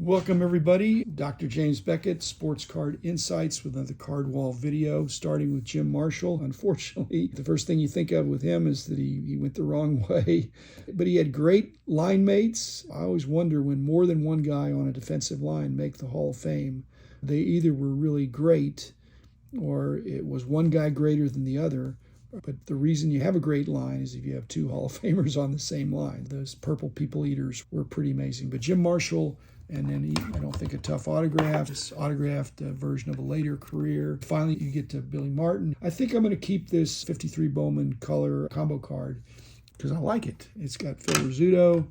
Welcome everybody. Dr. James Beckett, Sports Card Insights with another card wall video, starting with Jim Marshall. Unfortunately, the first thing you think of with him is that he went the wrong way, but he had great line mates. I always wonder when more than one guy on a defensive line make the Hall of Fame, they either were really great or it was one guy greater than the other. But the reason you have a great line is if you have two Hall of Famers on the same line. Those purple people eaters were pretty amazing. But Jim Marshall, and then I don't think a tough autograph, this autographed version of a later career. Finally, you get to Billy Martin. I think I'm going to keep this 53 Bowman color combo card because I like it. It's got Phil Rizzuto,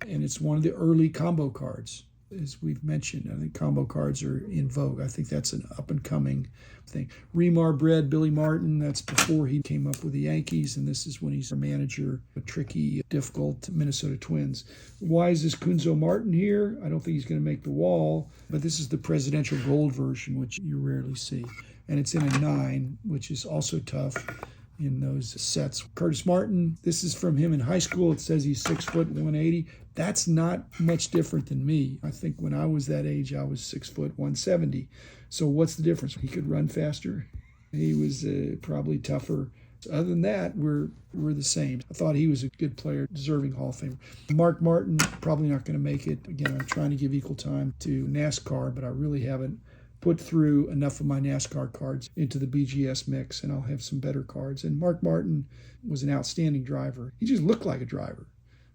and it's one of the early combo cards. As we've mentioned, I think combo cards are in vogue. I think that's an up-and-coming thing. Remar bred Billy Martin, that's before he came up with the Yankees, and this is when he's a manager, a tricky, difficult Minnesota Twins. Why is this Kunzo Martin here? I don't think he's going to make the wall, but this is the presidential gold version, which you rarely see. And it's in a 9, which is also tough in those sets. Curtis Martin, this is from him in high school. It says he's 6 foot 180. That's not much different than me. I think when I was that age, I was 6 foot 170. So what's the difference? He could run faster. He was probably tougher. Other than that, we're the same. I thought he was a good player, deserving Hall of Famer. Mark Martin, probably not going to make it. Again, I'm trying to give equal time to NASCAR, but I really haven't put through enough of my NASCAR cards into the BGS mix, and I'll have some better cards. And Mark Martin was an outstanding driver. He just looked like a driver,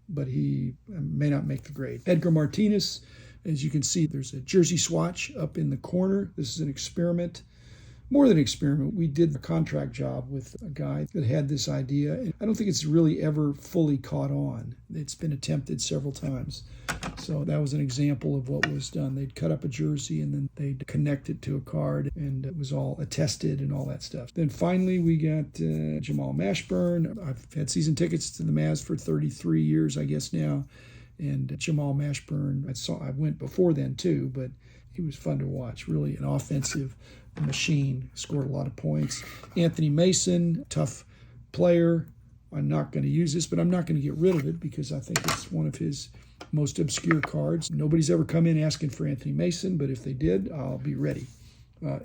but he may not make the grade. Edgar Martinez, as you can see, there's a jersey swatch up in the corner. This is an experiment. More than an experiment, we did a contract job with a guy that had this idea, and I don't think it's really ever fully caught on. It's been attempted several times. So that was an example of what was done. They'd cut up a jersey and then they'd connect it to a card, and it was all attested and all that stuff. Then finally we got Jamal Mashburn. I've had season tickets to the Mavs for 33 years, I guess now. And Jamal Mashburn, I went before then too, but he was fun to watch. Really an offensive machine, scored a lot of points. Anthony Mason, tough player. I'm not going to use this, but I'm not going to get rid of it because I think it's one of his most obscure cards. Nobody's ever come in asking for Anthony Mason, but if they did, I'll be ready.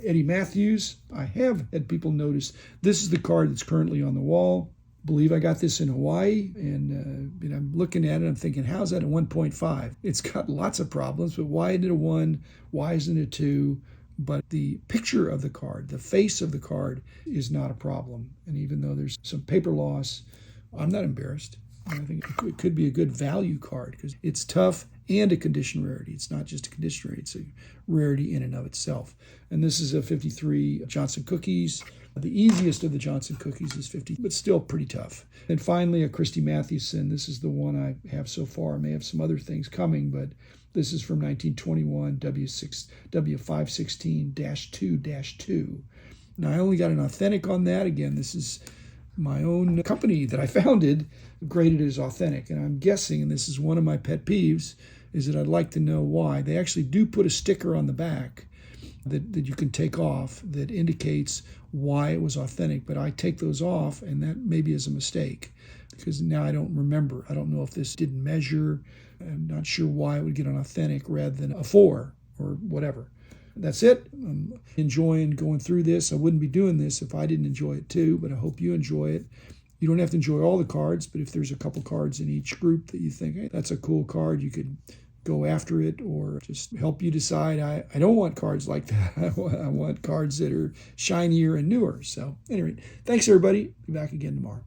Eddie Matthews, I have had people notice this is the card that's currently on the wall. I believe I got this in Hawaii, and I'm looking at it, I'm thinking, how's that a 1.5? It's got lots of problems, but why isn't it a 1? Why isn't it a 2? But the picture of the card, the face of the card is not a problem. And even though there's some paper loss, I'm not embarrassed. I think it could be a good value card because it's tough and a condition rarity. It's not just a condition rarity, it's a rarity in and of itself. And this is a 53 Johnson Cookies. The easiest of the Johnson Cookies is 50, but still pretty tough. And finally, a Christy Mathewson. This is the one I have so far. I may have some other things coming, but this is from 1921, W516-2-2. Now, I only got an authentic on that. Again, this is my own company that I founded, graded it as authentic. And I'm guessing, and this is one of my pet peeves, is that I'd like to know why. They actually do put a sticker on the back that you can take off that indicates why it was authentic, but I take those off, and that maybe is a mistake because now I don't remember. I don't know if this didn't measure. I'm not sure why it would get an authentic rather than a 4 or whatever. That's it. I'm enjoying going through this. I wouldn't be doing this if I didn't enjoy it too, but I hope you enjoy it. You don't have to enjoy all the cards, but if there's a couple cards in each group that you think, hey, that's a cool card, you could go after it or just help you decide, I don't want cards like that. I want cards that are shinier and newer. So anyway, thanks everybody. Be back again tomorrow.